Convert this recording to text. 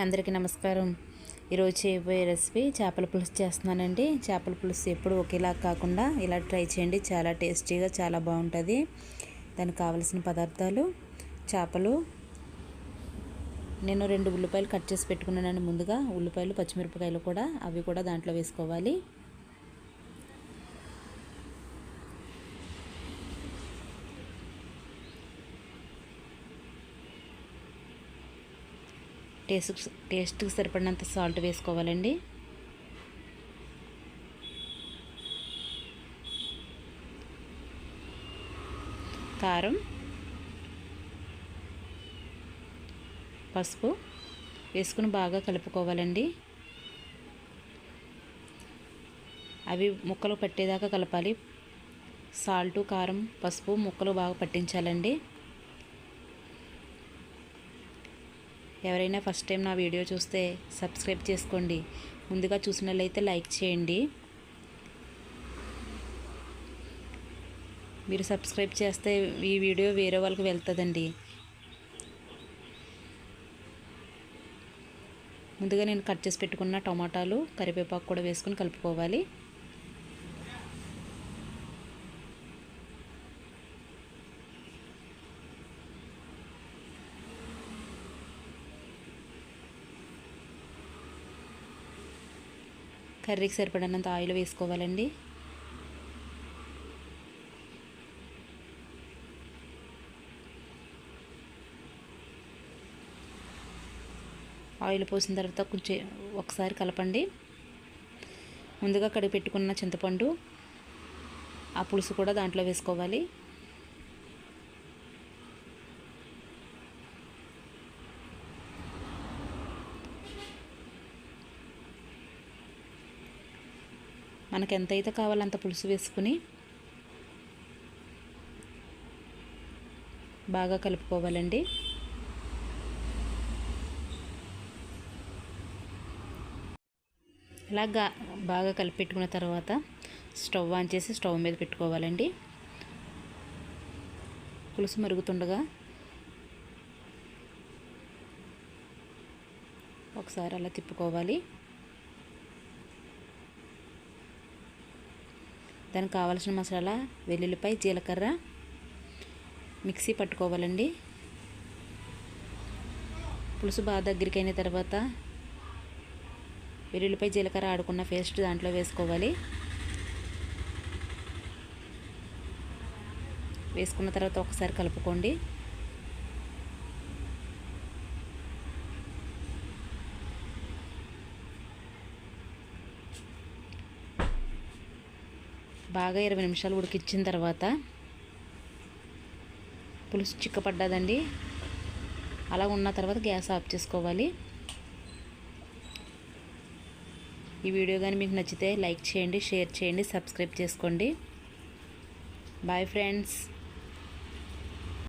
అందరికీ నమస్కారం. ఈరోజు చేయబోయే రెసిపీ చేపల పులుసు చేస్తున్నానండి. చేపల పులుసు ఎప్పుడు ఒకేలా కాకుండా ఇలా ట్రై చేయండి. చాలా టేస్టీగా చాలా బాగుంటుంది. దానికి కావలసిన పదార్థాలు: చేపలు, నేను 2 ఉల్లిపాయలు కట్ చేసి పెట్టుకున్నానండి. ముందుగా ఉల్లిపాయలు, పచ్చిమిరపకాయలు కూడా అవి కూడా దాంట్లో వేసుకోవాలి. టేస్ట్కి సరిపడినంత సాల్ట్ వేసుకోవాలండి. కారం, పసుపు వేసుకుని బాగా కలుపుకోవాలండి. అవి ముక్కలు పట్టేదాకా కలపాలి. సాల్టు, కారం, పసుపు ముక్కలు బాగా పట్టించాలండి. ఎవరైనా ఫస్ట్ టైం నా వీడియో చూస్తే సబ్స్క్రైబ్ చేసుకోండి. ముందుగా చూసినట్లయితే లైక్ చేయండి. మీరు సబ్స్క్రైబ్ చేస్తే ఈ వీడియో వేరే వాళ్ళకి వెళ్తుందండి. ముందుగా నేను కట్ చేసి పెట్టుకున్న టమాటాలు, కరివేపాకు కూడా వేసుకొని కలుపుకోవాలి. కర్రీకి సరిపడినంత ఆయిల్ వేసుకోవాలండి. ఆయిల్ పోసిన తర్వాత కొంచెం ఒకసారి కలపండి. ముందుగా కడిగి పెట్టుకున్న చింతపండు, ఆ పులుసు కూడా దాంట్లో వేసుకోవాలి. మనకు ఎంతైతే కావాలో అంత పులుసు వేసుకుని బాగా కలుపుకోవాలండి. ఇలా బాగా కలిపి పెట్టుకున్న తర్వాత స్టవ్ ఆన్ చేసి స్టవ్ మీద పెట్టుకోవాలండి. పులుసు మరుగుతుండగా ఒకసారి అలా తిప్పుకోవాలి. దానికి కావాల్సిన మసాలా: వెల్లుల్లిపాయ, జీలకర్ర మిక్సీ పట్టుకోవాలండి. పులుసు బాగా దగ్గరికి అయిన తర్వాత వెల్లుల్లిపాయ, జీలకర్ర ఆడుకున్న పేస్ట్ దాంట్లో వేసుకోవాలి. వేసుకున్న తర్వాత ఒకసారి కలుపుకోండి. బాగా 20 నిమిషాలు ఉడికించిన తర్వాత పులుసు చిక్కపడ్డదండి. అలా ఉన్న తర్వాత గ్యాస్ ఆఫ్ చేసుకోవాలి. ఈ వీడియో కానీ మీకు నచ్చితే లైక్ చేయండి, షేర్ చేయండి, సబ్స్క్రైబ్ చేసుకోండి. Bye friends.